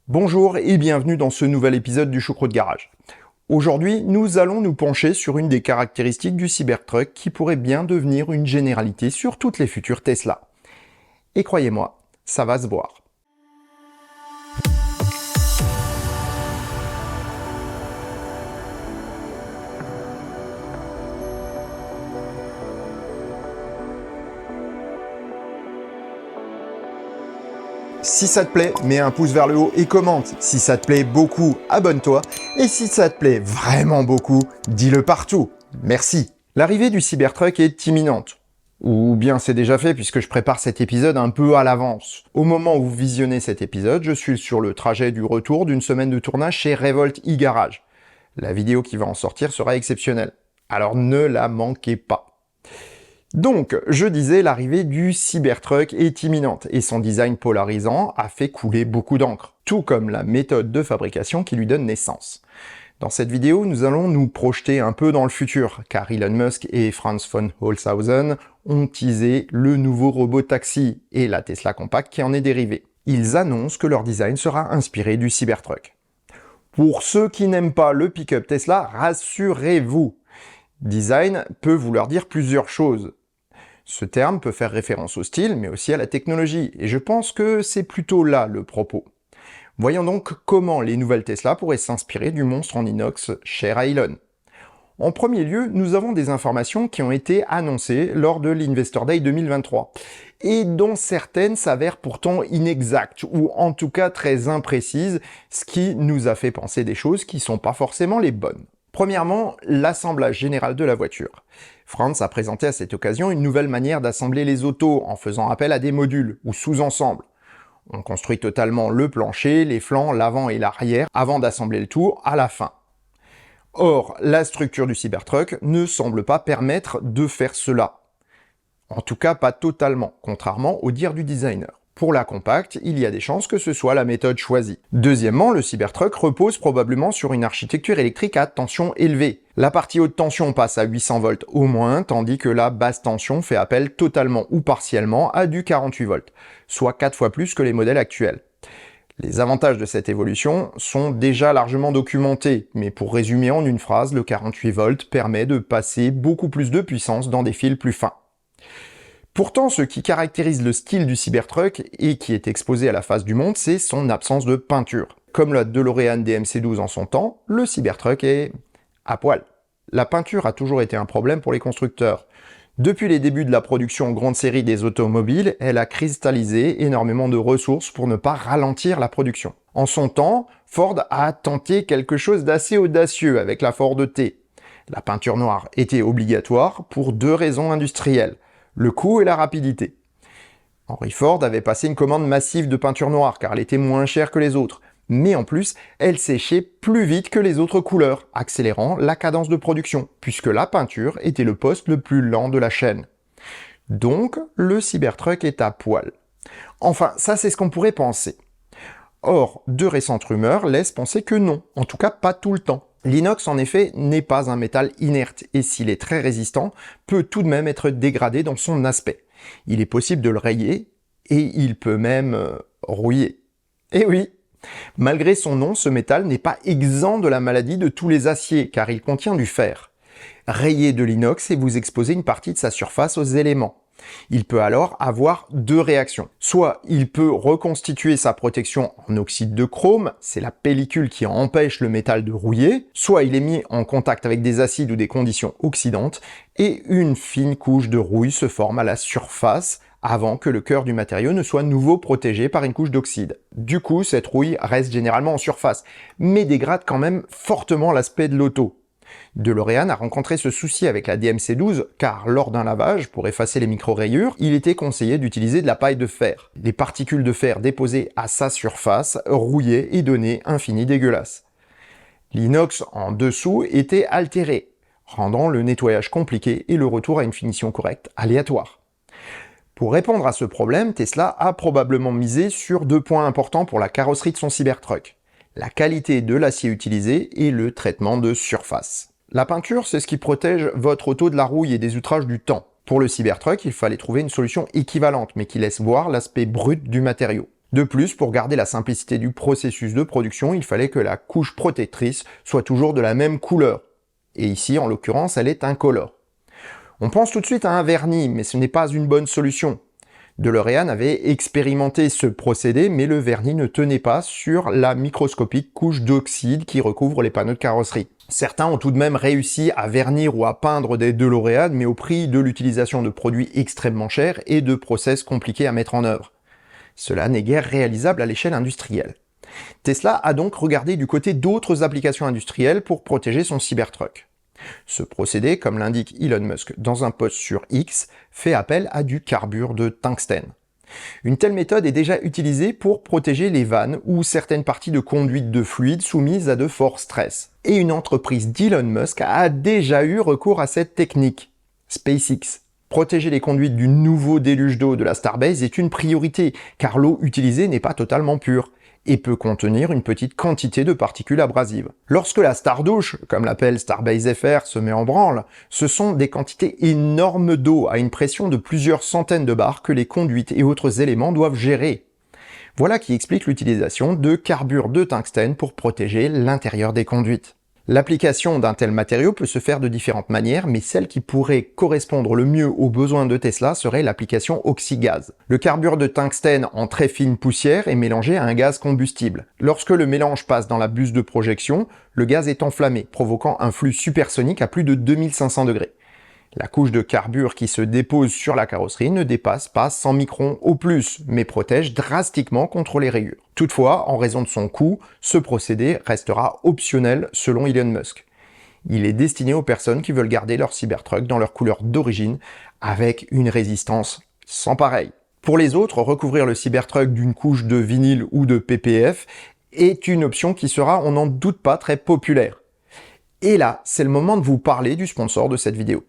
Bonjour et bienvenue dans ce nouvel épisode du Choucroute Garage. Aujourd'hui, nous allons nous pencher sur une des caractéristiques du Cybertruck qui pourrait bien devenir une généralité sur toutes les futures Tesla. Et croyez-moi, ça va se voir. Si ça te plaît, mets un pouce vers le haut et commente. Si ça te plaît beaucoup, abonne-toi. Et si ça te plaît vraiment beaucoup, dis-le partout. Merci. L'arrivée du Cybertruck est imminente. Ou bien c'est déjà fait puisque je prépare cet épisode un peu à l'avance. Au moment où vous visionnez cet épisode, je suis sur le trajet du retour d'une semaine de tournage chez Revolt e-Garage. La vidéo qui va en sortir sera exceptionnelle. Alors ne la manquez pas. Donc, je disais, l'arrivée du Cybertruck est imminente et son design polarisant a fait couler beaucoup d'encre, tout comme la méthode de fabrication qui lui donne naissance. Dans cette vidéo, nous allons nous projeter un peu dans le futur, car Elon Musk et Franz von Holzhausen ont teasé le nouveau robot taxi et la Tesla Compact qui en est dérivée. Ils annoncent que leur design sera inspiré du Cybertruck. Pour ceux qui n'aiment pas le pick-up Tesla, rassurez-vous, design peut vouloir dire plusieurs choses. Ce terme peut faire référence au style, mais aussi à la technologie, et je pense que c'est plutôt là le propos. Voyons donc comment les nouvelles Tesla pourraient s'inspirer du monstre en inox cher à Elon. En premier lieu, nous avons des informations qui ont été annoncées lors de l'Investor Day 2023, et dont certaines s'avèrent pourtant inexactes, ou en tout cas très imprécises, ce qui nous a fait penser des choses qui sont pas forcément les bonnes. Premièrement, l'assemblage général de la voiture. Franz a présenté à cette occasion une nouvelle manière d'assembler les autos en faisant appel à des modules ou sous-ensembles. On construit totalement le plancher, les flancs, l'avant et l'arrière avant d'assembler le tout à la fin. Or, la structure du Cybertruck ne semble pas permettre de faire cela. En tout cas, pas totalement, contrairement au dire du designer. Pour la compacte, il y a des chances que ce soit la méthode choisie. Deuxièmement, le Cybertruck repose probablement sur une architecture électrique à tension élevée. La partie haute tension passe à 800 volts au moins, tandis que la basse tension fait appel totalement ou partiellement à du 48 volts, soit 4 fois plus que les modèles actuels. Les avantages de cette évolution sont déjà largement documentés, mais pour résumer en une phrase, le 48 volts permet de passer beaucoup plus de puissance dans des fils plus fins. Pourtant, ce qui caractérise le style du Cybertruck et qui est exposé à la face du monde, c'est son absence de peinture. Comme la DeLorean DMC-12 en son temps, le Cybertruck est à poil. La peinture a toujours été un problème pour les constructeurs. Depuis les débuts de la production en grande série des automobiles, elle a cristallisé énormément de ressources pour ne pas ralentir la production. En son temps, Ford a tenté quelque chose d'assez audacieux avec la Ford T. La peinture noire était obligatoire pour deux raisons industrielles. Le coût et la rapidité. Henry Ford avait passé une commande massive de peinture noire car elle était moins chère que les autres, mais en plus, elle séchait plus vite que les autres couleurs, accélérant la cadence de production, puisque la peinture était le poste le plus lent de la chaîne. Donc, le Cybertruck est à poil. Enfin, ça c'est ce qu'on pourrait penser. Or, de récentes rumeurs laissent penser que non, en tout cas pas tout le temps. L'inox, en effet, n'est pas un métal inerte, et s'il est très résistant, peut tout de même être dégradé dans son aspect. Il est possible de le rayer, et il peut même rouiller. Eh oui! Malgré son nom, ce métal n'est pas exempt de la maladie de tous les aciers, car il contient du fer. Rayez de l'inox et vous exposez une partie de sa surface aux éléments. Il peut alors avoir deux réactions. Soit il peut reconstituer sa protection en oxyde de chrome, c'est la pellicule qui empêche le métal de rouiller, soit il est mis en contact avec des acides ou des conditions oxydantes, et une fine couche de rouille se forme à la surface avant que le cœur du matériau ne soit nouveau protégé par une couche d'oxyde. Du coup, cette rouille reste généralement en surface, mais dégrade quand même fortement l'aspect de l'auto. DeLorean a rencontré ce souci avec la DMC-12 car lors d'un lavage, pour effacer les micro-rayures, il était conseillé d'utiliser de la paille de fer. Les particules de fer déposées à sa surface rouillaient et donnaient un fini dégueulasse. L'inox en dessous était altéré, rendant le nettoyage compliqué et le retour à une finition correcte aléatoire. Pour répondre à ce problème, Tesla a probablement misé sur deux points importants pour la carrosserie de son Cybertruck. La qualité de l'acier utilisé et le traitement de surface. La peinture, c'est ce qui protège votre auto de la rouille et des outrages du temps. Pour le Cybertruck, il fallait trouver une solution équivalente, mais qui laisse voir l'aspect brut du matériau. De plus, pour garder la simplicité du processus de production, il fallait que la couche protectrice soit toujours de la même couleur. Et ici, en l'occurrence, elle est incolore. On pense tout de suite à un vernis, mais ce n'est pas une bonne solution. DeLorean avait expérimenté ce procédé, mais le vernis ne tenait pas sur la microscopique couche d'oxyde qui recouvre les panneaux de carrosserie. Certains ont tout de même réussi à vernir ou à peindre des DeLorean, mais au prix de l'utilisation de produits extrêmement chers et de process compliqués à mettre en œuvre. Cela n'est guère réalisable à l'échelle industrielle. Tesla a donc regardé du côté d'autres applications industrielles pour protéger son Cybertruck. Ce procédé, comme l'indique Elon Musk dans un post sur X, fait appel à du carbure de tungstène. Une telle méthode est déjà utilisée pour protéger les vannes ou certaines parties de conduite de fluide soumises à de forts stress. Et une entreprise d'Elon Musk a déjà eu recours à cette technique. SpaceX. Protéger les conduites du nouveau déluge d'eau de la Starbase est une priorité, car l'eau utilisée n'est pas totalement pure et peut contenir une petite quantité de particules abrasives. Lorsque la Stardouche, comme l'appelle Starbase FR, se met en branle, ce sont des quantités énormes d'eau à une pression de plusieurs centaines de bars que les conduites et autres éléments doivent gérer. Voilà qui explique l'utilisation de carbure de tungstène pour protéger l'intérieur des conduites. L'application d'un tel matériau peut se faire de différentes manières, mais celle qui pourrait correspondre le mieux aux besoins de Tesla serait l'application oxygaz. Le carbure de tungstène en très fine poussière est mélangé à un gaz combustible. Lorsque le mélange passe dans la buse de projection, le gaz est enflammé, provoquant un flux supersonique à plus de 2500 degrés. La couche de carbure qui se dépose sur la carrosserie ne dépasse pas 100 microns au plus, mais protège drastiquement contre les rayures. Toutefois, en raison de son coût, ce procédé restera optionnel selon Elon Musk. Il est destiné aux personnes qui veulent garder leur Cybertruck dans leur couleur d'origine, avec une résistance sans pareil. Pour les autres, recouvrir le Cybertruck d'une couche de vinyle ou de PPF est une option qui sera, on n'en doute pas, très populaire. Et là, c'est le moment de vous parler du sponsor de cette vidéo.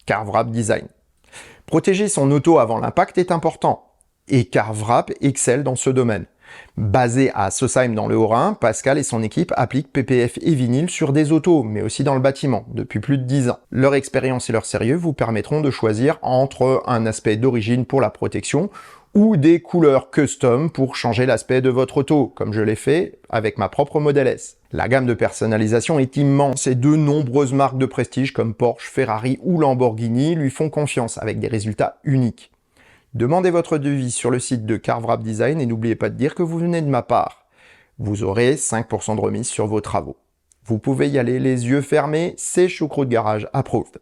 CarVrap Design. Protéger son auto avant l'impact est important, et CarVrap excelle dans ce domaine. Basé à Sausheim dans le Haut-Rhin, Pascal et son équipe appliquent PPF et vinyle sur des autos, mais aussi dans le bâtiment, depuis plus de 10 ans. Leur expérience et leur sérieux vous permettront de choisir entre un aspect d'origine pour la protection ou des couleurs custom pour changer l'aspect de votre auto, comme je l'ai fait avec ma propre Model S. La gamme de personnalisation est immense et de nombreuses marques de prestige comme Porsche, Ferrari ou Lamborghini lui font confiance avec des résultats uniques. Demandez votre devis sur le site de CarVrap Design et n'oubliez pas de dire que vous venez de ma part. Vous aurez 5% de remise sur vos travaux. Vous pouvez y aller les yeux fermés, c'est choucroute garage approved.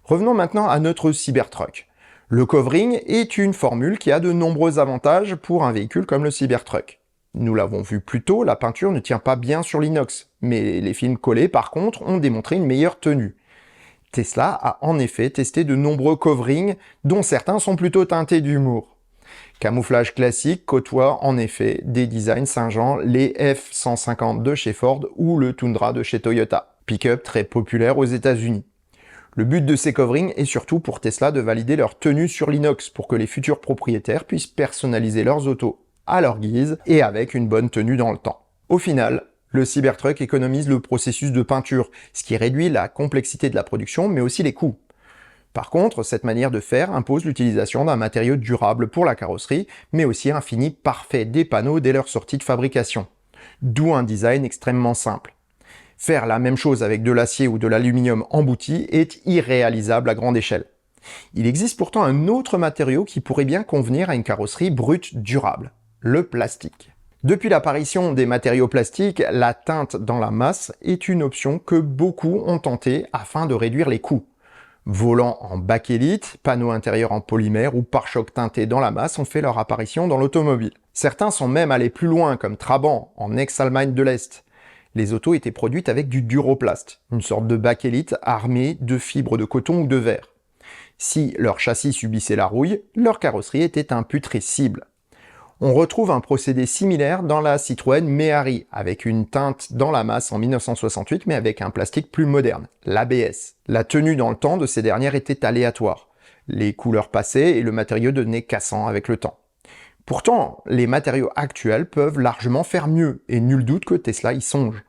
Revenons maintenant à notre Cybertruck. Le covering est une formule qui a de nombreux avantages pour un véhicule comme le Cybertruck. Nous l'avons vu plus tôt, la peinture ne tient pas bien sur l'inox, mais les films collés par contre ont démontré une meilleure tenue. Tesla a en effet testé de nombreux coverings, dont certains sont plutôt teintés d'humour. Camouflage classique côtoie en effet des designs singeant les F-150 de chez Ford ou le Tundra de chez Toyota, pick-up très populaire aux États-Unis. Le but de ces coverings est surtout pour Tesla de valider leur tenue sur l'inox pour que les futurs propriétaires puissent personnaliser leurs autos à leur guise et avec une bonne tenue dans le temps. Au final, le Cybertruck économise le processus de peinture, ce qui réduit la complexité de la production mais aussi les coûts. Par contre, cette manière de faire impose l'utilisation d'un matériau durable pour la carrosserie, mais aussi un fini parfait des panneaux dès leur sortie de fabrication. D'où un design extrêmement simple. Faire la même chose avec de l'acier ou de l'aluminium embouti est irréalisable à grande échelle. Il existe pourtant un autre matériau qui pourrait bien convenir à une carrosserie brute durable, le plastique. Depuis l'apparition des matériaux plastiques, la teinte dans la masse est une option que beaucoup ont tenté afin de réduire les coûts. Volants en bakélite, panneaux intérieurs en polymère ou pare-chocs teintés dans la masse ont fait leur apparition dans l'automobile. Certains sont même allés plus loin comme Trabant en ex-Allemagne de l'Est. Les autos étaient produites avec du duroplast, une sorte de bakélite armée de fibres de coton ou de verre. Si leur châssis subissait la rouille, leur carrosserie était imputrescible. On retrouve un procédé similaire dans la Citroën Méhari, avec une teinte dans la masse en 1968, mais avec un plastique plus moderne, l'ABS. La tenue dans le temps de ces dernières était aléatoire. Les couleurs passaient et le matériau devenait cassant avec le temps. Pourtant, les matériaux actuels peuvent largement faire mieux, et nul doute que Tesla y songe.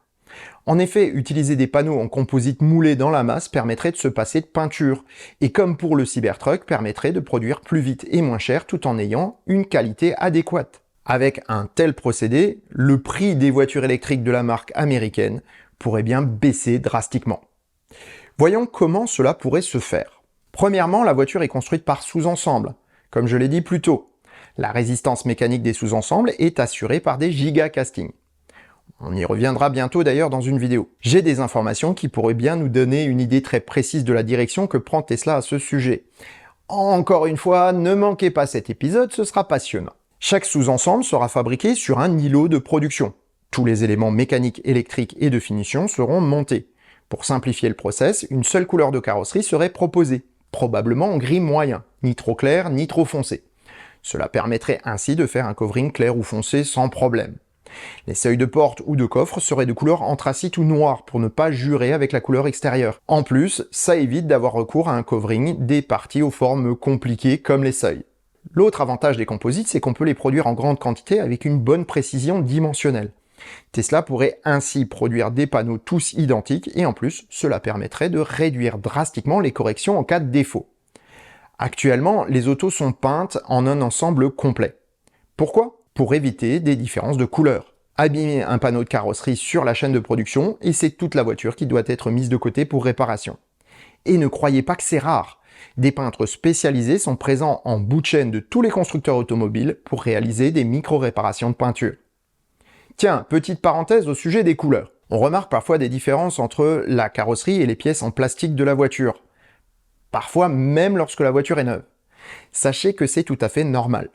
En effet, utiliser des panneaux en composite moulé dans la masse permettrait de se passer de peinture, et comme pour le Cybertruck, permettrait de produire plus vite et moins cher tout en ayant une qualité adéquate. Avec un tel procédé, le prix des voitures électriques de la marque américaine pourrait bien baisser drastiquement. Voyons comment cela pourrait se faire. Premièrement, la voiture est construite par sous-ensemble. Comme je l'ai dit plus tôt, la résistance mécanique des sous-ensembles est assurée par des gigacastings. On y reviendra bientôt d'ailleurs dans une vidéo. J'ai des informations qui pourraient bien nous donner une idée très précise de la direction que prend Tesla à ce sujet. Encore une fois, ne manquez pas cet épisode, ce sera passionnant. Chaque sous-ensemble sera fabriqué sur un îlot de production. Tous les éléments mécaniques, électriques et de finition seront montés. Pour simplifier le process, une seule couleur de carrosserie serait proposée, probablement en gris moyen, ni trop clair ni trop foncé. Cela permettrait ainsi de faire un covering clair ou foncé sans problème. Les seuils de porte ou de coffre seraient de couleur anthracite ou noir pour ne pas jurer avec la couleur extérieure. En plus, ça évite d'avoir recours à un covering des parties aux formes compliquées comme les seuils. L'autre avantage des composites, c'est qu'on peut les produire en grande quantité avec une bonne précision dimensionnelle. Tesla pourrait ainsi produire des panneaux tous identiques et en plus, cela permettrait de réduire drastiquement les corrections en cas de défaut. Actuellement, les autos sont peintes en un ensemble complet. Pourquoi ? Pour éviter des différences de couleurs. Abîmer un panneau de carrosserie sur la chaîne de production et c'est toute la voiture qui doit être mise de côté pour réparation. Et ne croyez pas que c'est rare. Des peintres spécialisés sont présents en bout de chaîne de tous les constructeurs automobiles pour réaliser des micro-réparations de peinture. Tiens, petite parenthèse au sujet des couleurs. On remarque parfois des différences entre la carrosserie et les pièces en plastique de la voiture. Parfois même lorsque la voiture est neuve. Sachez que c'est tout à fait normal.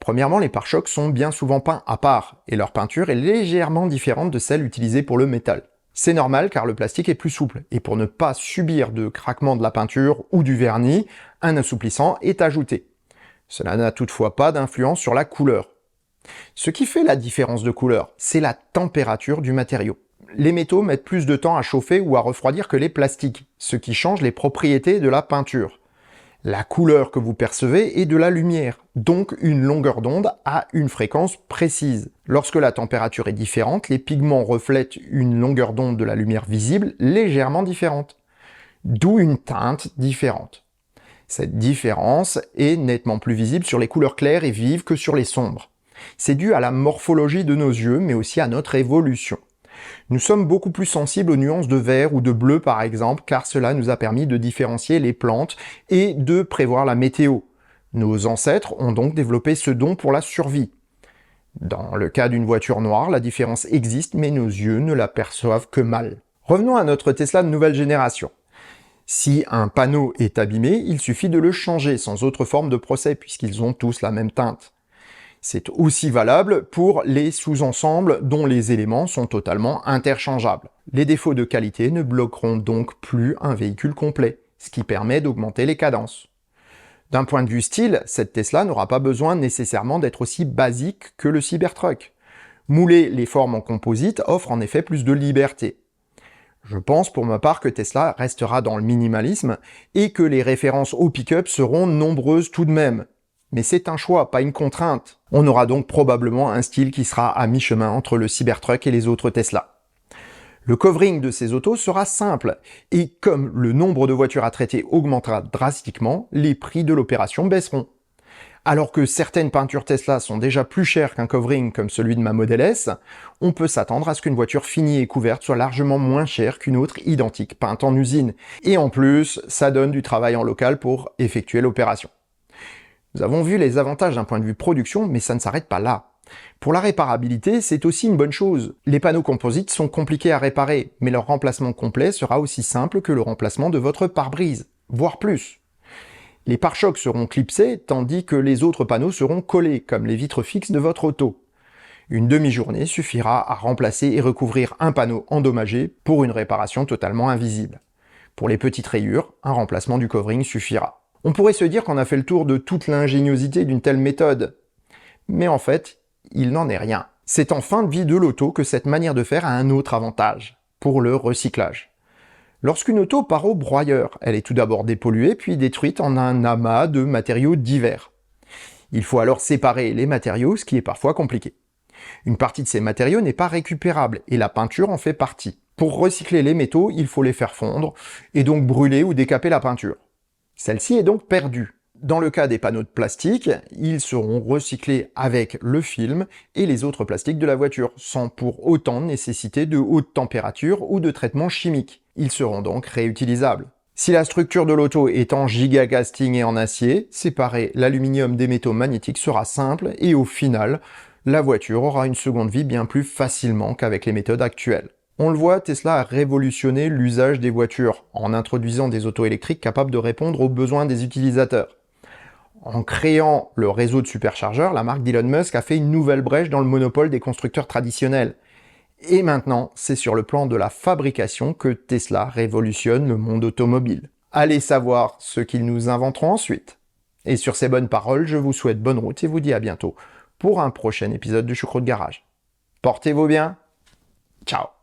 Premièrement, les pare-chocs sont bien souvent peints à part, et leur peinture est légèrement différente de celle utilisée pour le métal. C'est normal car le plastique est plus souple, et pour ne pas subir de craquement de la peinture ou du vernis, un assouplissant est ajouté. Cela n'a toutefois pas d'influence sur la couleur. Ce qui fait la différence de couleur, c'est la température du matériau. Les métaux mettent plus de temps à chauffer ou à refroidir que les plastiques, ce qui change les propriétés de la peinture. La couleur que vous percevez est de la lumière, donc une longueur d'onde à une fréquence précise. Lorsque la température est différente, les pigments reflètent une longueur d'onde de la lumière visible légèrement différente, d'où une teinte différente. Cette différence est nettement plus visible sur les couleurs claires et vives que sur les sombres. C'est dû à la morphologie de nos yeux, mais aussi à notre évolution. Nous sommes beaucoup plus sensibles aux nuances de vert ou de bleu par exemple, car cela nous a permis de différencier les plantes et de prévoir la météo. Nos ancêtres ont donc développé ce don pour la survie. Dans le cas d'une voiture noire, la différence existe, mais nos yeux ne la perçoivent que mal. Revenons à notre Tesla de nouvelle génération. Si un panneau est abîmé, il suffit de le changer sans autre forme de procès, puisqu'ils ont tous la même teinte. C'est aussi valable pour les sous-ensembles dont les éléments sont totalement interchangeables. Les défauts de qualité ne bloqueront donc plus un véhicule complet, ce qui permet d'augmenter les cadences. D'un point de vue style, cette Tesla n'aura pas besoin nécessairement d'être aussi basique que le Cybertruck. Mouler les formes en composite offre en effet plus de liberté. Je pense pour ma part que Tesla restera dans le minimalisme et que les références au pick-up seront nombreuses tout de même. Mais c'est un choix, pas une contrainte. On aura donc probablement un style qui sera à mi-chemin entre le Cybertruck et les autres Tesla. Le covering de ces autos sera simple, et comme le nombre de voitures à traiter augmentera drastiquement, les prix de l'opération baisseront. Alors que certaines peintures Tesla sont déjà plus chères qu'un covering comme celui de ma Model S, on peut s'attendre à ce qu'une voiture finie et couverte soit largement moins chère qu'une autre identique peinte en usine. Et en plus, ça donne du travail en local pour effectuer l'opération. Nous avons vu les avantages d'un point de vue production, mais ça ne s'arrête pas là. Pour la réparabilité, c'est aussi une bonne chose. Les panneaux composites sont compliqués à réparer, mais leur remplacement complet sera aussi simple que le remplacement de votre pare-brise, voire plus. Les pare-chocs seront clipsés, tandis que les autres panneaux seront collés, comme les vitres fixes de votre auto. Une demi-journée suffira à remplacer et recouvrir un panneau endommagé pour une réparation totalement invisible. Pour les petites rayures, un remplacement du covering suffira. On pourrait se dire qu'on a fait le tour de toute l'ingéniosité d'une telle méthode. Mais en fait, il n'en est rien. C'est en fin de vie de l'auto que cette manière de faire a un autre avantage, pour le recyclage. Lorsqu'une auto part au broyeur, elle est tout d'abord dépolluée puis détruite en un amas de matériaux divers. Il faut alors séparer les matériaux, ce qui est parfois compliqué. Une partie de ces matériaux n'est pas récupérable, et la peinture en fait partie. Pour recycler les métaux, il faut les faire fondre, et donc brûler ou décaper la peinture. Celle-ci est donc perdue. Dans le cas des panneaux de plastique, ils seront recyclés avec le film et les autres plastiques de la voiture, sans pour autant nécessiter de haute température ou de traitement chimique. Ils seront donc réutilisables. Si la structure de l'auto est en gigacasting et en acier, séparer l'aluminium des métaux magnétiques sera simple et au final, la voiture aura une seconde vie bien plus facilement qu'avec les méthodes actuelles. On le voit, Tesla a révolutionné l'usage des voitures en introduisant des autos électriques capables de répondre aux besoins des utilisateurs. En créant le réseau de superchargeurs, la marque d'Elon Musk a fait une nouvelle brèche dans le monopole des constructeurs traditionnels. Et maintenant, c'est sur le plan de la fabrication que Tesla révolutionne le monde automobile. Allez savoir ce qu'ils nous inventeront ensuite. Et sur ces bonnes paroles, je vous souhaite bonne route et vous dis à bientôt pour un prochain épisode du Choucroute Garage. Portez-vous bien. Ciao.